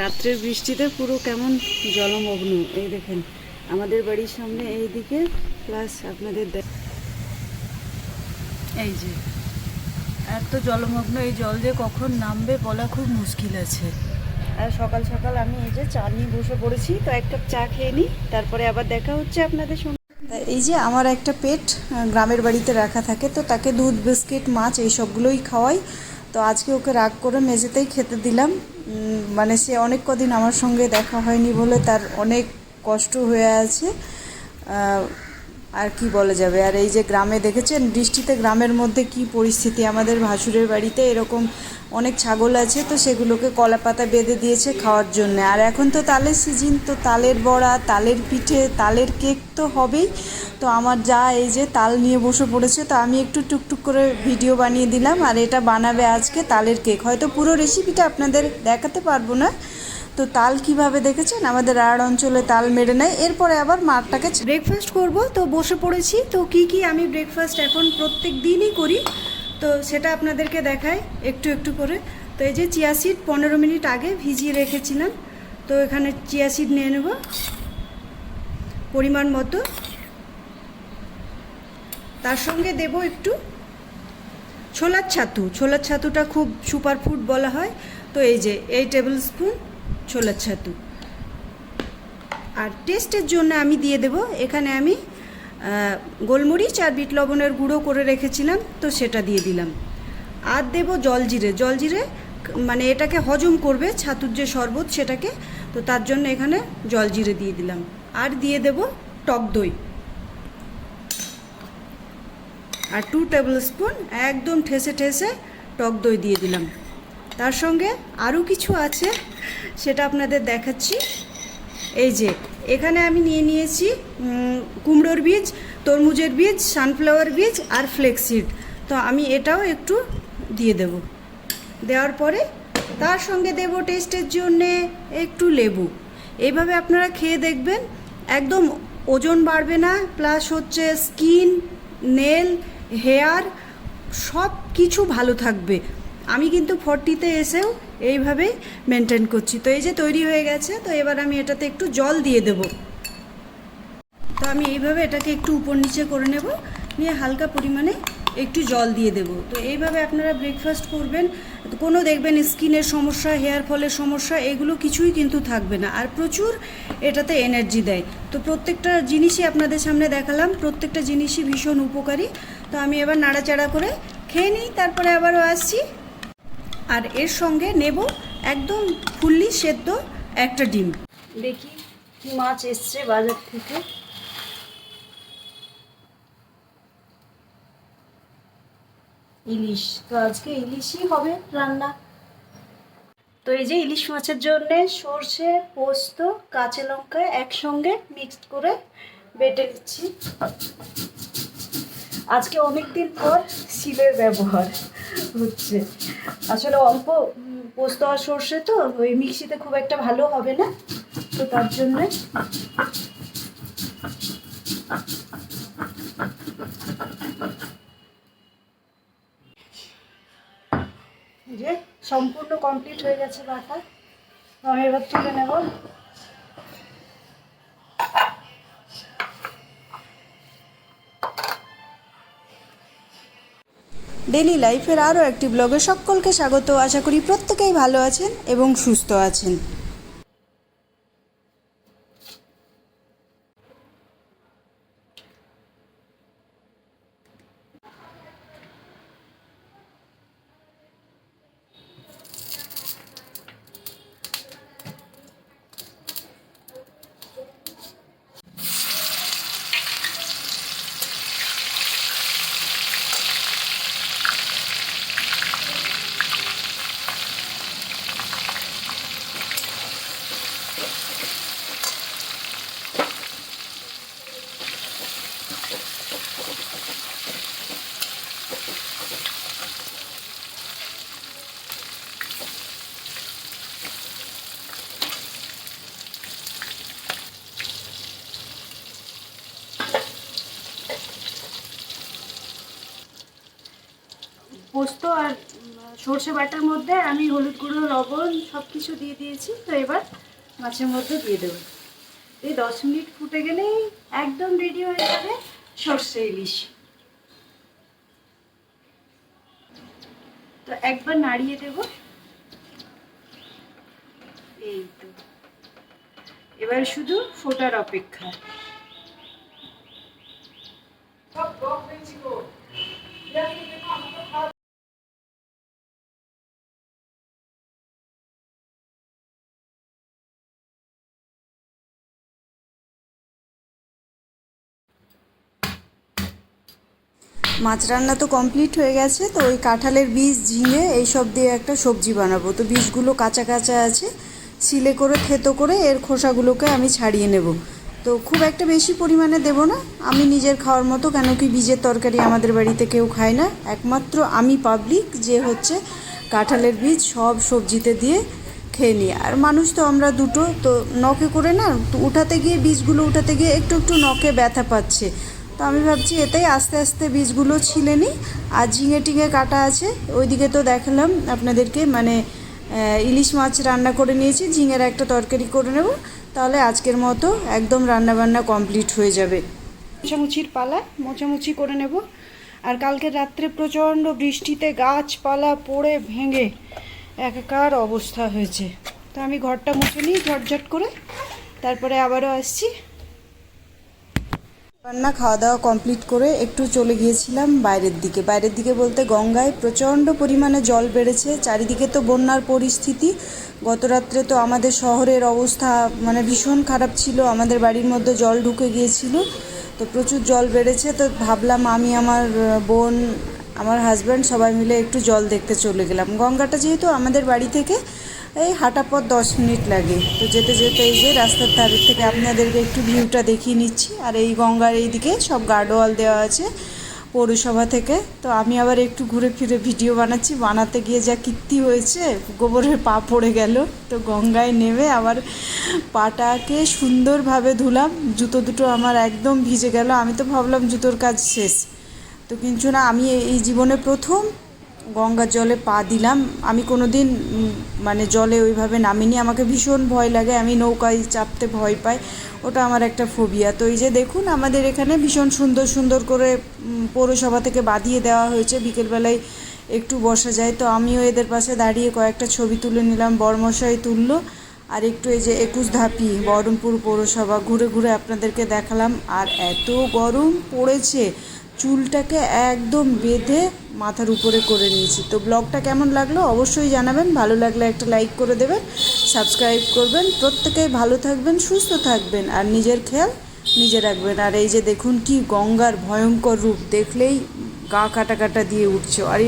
রাত্রের বৃষ্টিতে পুরো কেমন জলমগ্ন। এই দেখেন আমাদের বাড়ির সামনে এইদিকে, প্লাস আপনাদের এই যে এত জলমগ্ন, এই জল যে কখন নামবে বলা খুব মুশকিল আছে। আর সকাল সকাল আমি এই যে চা নিয়ে বসে পড়েছি, তো এক কাপ চা খেয়ে নিই, তারপরে আবার দেখা হচ্ছে আপনাদের সঙ্গে। এই যে আমার একটা পেট গ্রামের বাড়িতে রাখা থাকে, তো তাকে দুধ বিস্কিট মাছ এই সবগুলোই খাওয়াই। তো আজকে ওকে রাগ করে মেঝেতেই খেতে দিলাম। মানে সে অনেক কদিন আমার সঙ্গে দেখা হয়নি বলে তার অনেক কষ্ট হয়ে আছে, আর কি বলা যাবে। আর এই যে গ্রামে দেখেছেন বৃষ্টিতে গ্রামের মধ্যে কি পরিস্থিতি, আমাদের ভাসুরের বাড়িতে এরকম অনেক ছাগল আছে, তো সেগুলোকে কলা পাতা বেঁধে দিয়েছে খাওয়ার জন্য। আর এখন তো তালের সিজন, তো তালের বড়া, তালের পিঠে, তালের কেক তো হবেই। তো আমার যা এই যে তাল নিয়ে বসে পড়েছে, তো আমি একটু টুকটুক করে ভিডিও বানিয়ে দিলাম। আর এটা বানাবে আজকে তালের কেক, হয়তো পুরো রেসিপিটা আপনাদের দেখাতে পারবো না। তো তাল কিভাবে দেখেছেন, আমাদের আড় অঞ্চলে তাল মেরে নেয়, এরপরে আবার মাঠটাকে ব্রেকফাস্ট করব। তো বসে পড়েছি, তো কি আমি ব্রেকফাস্ট এখন প্রত্যেক দিনই করি, তো সেটা আপনাদেরকে দেখাই একটু একটু করে। তো এই যে চিয়া সিড 15 মিনিট আগে ভিজিয়ে রেখেছিলাম, তো এখানে চিয়া সিড নিয়ে নেব পরিমাণ মতো। তার সঙ্গে দেব একটু ছোলার ছাতু। ছোলার ছাতুটা খুব সুপার ফুড বলা হয়, তো এই যে এই টেবিল স্পুন ছোলার ছাতু। আর টেস্টের জন্য আমি দিয়ে দেব এখানে আমি গোলমরিচ আর বিট লবণের গুঁড়ো করে রেখেছিলাম, তো সেটা দিয়ে দিলাম। আর দেব জলজিরে। জলজিরে মানে এটাকে হজম করবে, ছাতুর যে শরবত সেটাকে, তো তার জন্য এখানে জলজিরে দিয়ে দিলাম। আর দিয়ে দেব টক দই, আর 2 টেবিল স্পুন একদম ঠেসে ঠেসে টক দই দিয়ে দিলাম। তার সঙ্গে আরও কিছু আছে, সেটা আপনাদের দেখাচ্ছি। এই যে এখানে আমি নিয়ে নিয়েছি কুমড়োর বীজ, তরমুজের বীজ, সানফ্লাওয়ার বীজ আর ফ্লেক্সিড। তো আমি এটাও একটু দিয়ে দেব। দেওয়ার পরে তার সঙ্গে দেব টেস্টের জন্যে একটু লেবু। এইভাবে আপনারা খেয়ে দেখবেন, একদম ওজন বাড়বে না, প্লাস হচ্ছে স্কিন, নেল, হেয়ার সব কিছু ভালো থাকবে। আমি কিন্তু 40-তে এসেও এইভাবেই মেনটেন করছি। তো এই যে তৈরি হয়ে গেছে, তো এবার আমি এটাতে একটু জল দিয়ে দেব। তো আমি এইভাবে এটাকে একটু উপর নিচে করে নেব, নিয়ে হালকা পরিমাণে একটু জল দিয়ে দেব। তো এইভাবে আপনারা ব্রেকফাস্ট করবেন, কোনো দেখবেন স্কিনের সমস্যা, হেয়ার ফলের সমস্যা এগুলো কিছুই কিন্তু থাকবে না। আর প্রচুর এটাতে এনার্জি দেয়। তো প্রত্যেকটা জিনিসই আপনাদের সামনে দেখালাম, প্রত্যেকটা জিনিসই ভীষণ উপকারী। তো আমি এবার নাড়াচাড়া করে খেয়ে নিই, তারপরে আবারও আসছি। আর এর সঙ্গে নেব একদম ফুললি সেদ্ধ একটা ডিম। দেখি কি মাছ এসছে বাজার থেকে। ইলিশ, তো আজকে ইলিশই হবে রান্না। তো এই যে ইলিশ মাছের জন্য সর্ষে, পোস্ত, কাঁচা লঙ্কা একসঙ্গে মিক্সড করে বেটে নিচ্ছি। আজকে অনেক দিন পর শিলের ব্যবহার হচ্ছে। আসলে অল্প পোস্ত আর সর্ষে, তো ওই মিক্সিতে খুব একটা ভালো হবে না, তো তার জন্য যে সম্পূর্ণ কমপ্লিট হয়ে গেছে বাটা। আমি এবার তুলে নেব। ডেলি লাইফের আরও একটি ব্লগে সকলকে স্বাগত। আশা করি প্রত্যেকেই ভালো আছেন এবং সুস্থ আছেন। পোস্ত আর সর্ষে বাটার মধ্যে আমি হলুদ গুঁড়ো, লবণ সব কিছু দিয়ে দিয়েছি। তো এবার মাছের মধ্যে দিয়ে দেবো। এই 10 মিনিট ফুটে গেলেই একদম রেডি হয়ে যাবে সর্ষে ইলিশ। তো একবার নাড়িয়ে দেব। এই তো এবার শুধু ফোটার অপেক্ষা। মাছ রান্না তো কমপ্লিট হয়ে গেছে। তো ওই কাঁঠালের বীজ, ঝিঙে এইসব দিয়ে একটা সবজি বানাবো। তো বীজগুলো কাঁচা কাঁচা আছে, সিলে করে থেতো করে এর খোসাগুলোকে আমি ছাড়িয়ে নেব। তো খুব একটা বেশি পরিমাণে দেব না, আমি নিজের খাওয়ার মতো। কেন কি বীজের তরকারি আমাদের বাড়িতে কেউ খায় না, একমাত্র আমি পাবলিক যে হচ্ছে কাঁঠালের বীজ সব সবজিতে দিয়ে খেয়ে নিই। আর মানুষ তো আমরা দুটো, তো নখে করে না উঠাতে গিয়ে, বীজগুলো উঠাতে গিয়ে একটু একটু নখে ব্যথা পাচ্ছে। তো আমি ভাবছি এতেই আস্তে আস্তে বীজগুলো ছিলে নিই। আর ঝিঙে টিঙে কাটা আছে, ওইদিকে তো দেখালাম আপনাদেরকে, মানে ইলিশ মাছ রান্না করে নিয়েছি, ঝিঙের একটা তরকারি করে নেব। তাহলে আজকের মতো একদম রান্নাবান্না কমপ্লিট হয়ে যাবে। মোছামুছির পালা, মোছামুছি করে নেব। আর কালকে রাত্রে প্রচণ্ড বৃষ্টিতে গাছপালা পড়ে ভেঙে একাকার অবস্থা হয়েছে। তো আমি ঘরটা মুছে নিই ঝটঝট করে, তারপরে আবারও আসছি। রান্না খাওয়া দাওয়া কমপ্লিট করে একটু চলে গিয়েছিলাম বাইরের দিকে বলতে গঙ্গায় প্রচণ্ড পরিমাণে জল বেড়েছে। চারিদিকে তো বন্যার পরিস্থিতি। গত রাত্রে তো আমাদের শহরের অবস্থা মানে ভীষণ খারাপ ছিল, আমাদের বাড়ির মধ্যে জল ঢুকে গিয়েছিল। তো প্রচুর জল বেড়েছে। তো ভাবলাম আমি, আমার বোন, আমার হাজব্যান্ড সবাই মিলে একটু জল দেখতে চলে গেলাম। গঙ্গাটা যেহেতু আমাদের বাড়ি থেকে এই হাঁটা পথ 10 মিনিট লাগে। তো যেতে যেতে এই যে রাস্তার ধারের থেকে আপনাদেরকে একটু ভিউটা দেখিয়ে নিচ্ছি। আর এই গঙ্গার এইদিকে সব গার্ডওয়াল দেওয়া আছে পৌরসভা থেকে। তো আমি আবার একটু ঘুরে ফিরে ভিডিও বানাচ্ছি, বানাতে গিয়ে যা কীর্তি হয়েছে, গোবরের পা পড়ে গেল। তো গঙ্গায় নেমে আবার পাটাকে সুন্দরভাবে ধুলাম, জুতো দুটো আমার একদম ভিজে গেল। আমি তো ভাবলাম জুতোর কাজ শেষ, তো কিছু না, আমি এই জীবনে প্রথম গঙ্গার জলে পা দিলাম। আমি কোনো দিন মানে জলে ওইভাবে নামিনি, আমাকে ভীষণ ভয় লাগে, আমি নৌকায় চাপতে ভয় পাই, ওটা আমার একটা ফোবিয়া। তো এই যে দেখুন আমাদের এখানে ভীষণ সুন্দর সুন্দর করে পৌরসভা থেকে বাঁধিয়ে দেওয়া হয়েছে, বিকেলবেলায় একটু বসা যায়। তো আমিও এদের পাশে দাঁড়িয়ে কয়েকটা ছবি তুলে নিলাম, বরমশাই তুললো। আর একটু এই যে 21 ধাপি বহরমপুর পৌরসভা ঘুরে ঘুরে আপনাদেরকে দেখালাম। আর এত গরম পড়েছে, চুলটাকে একদম বেঁধে মাথার উপরে করে নিয়েছি। তো ব্লগটা কেমন লাগলো অবশ্যই জানাবেন, ভালো লাগলে একটা লাইক করে দেবেন, সাবস্ক্রাইব করবেন। প্রত্যেকেই ভালো থাকবেন, সুস্থ থাকবেন, আর নিজের খেয়াল নিজে রাখবেন। আর এই যে দেখুন কি গঙ্গার ভয়ঙ্কর রূপ, দেখলেই গা কাটা কাটা দিয়ে উঠছে। আরে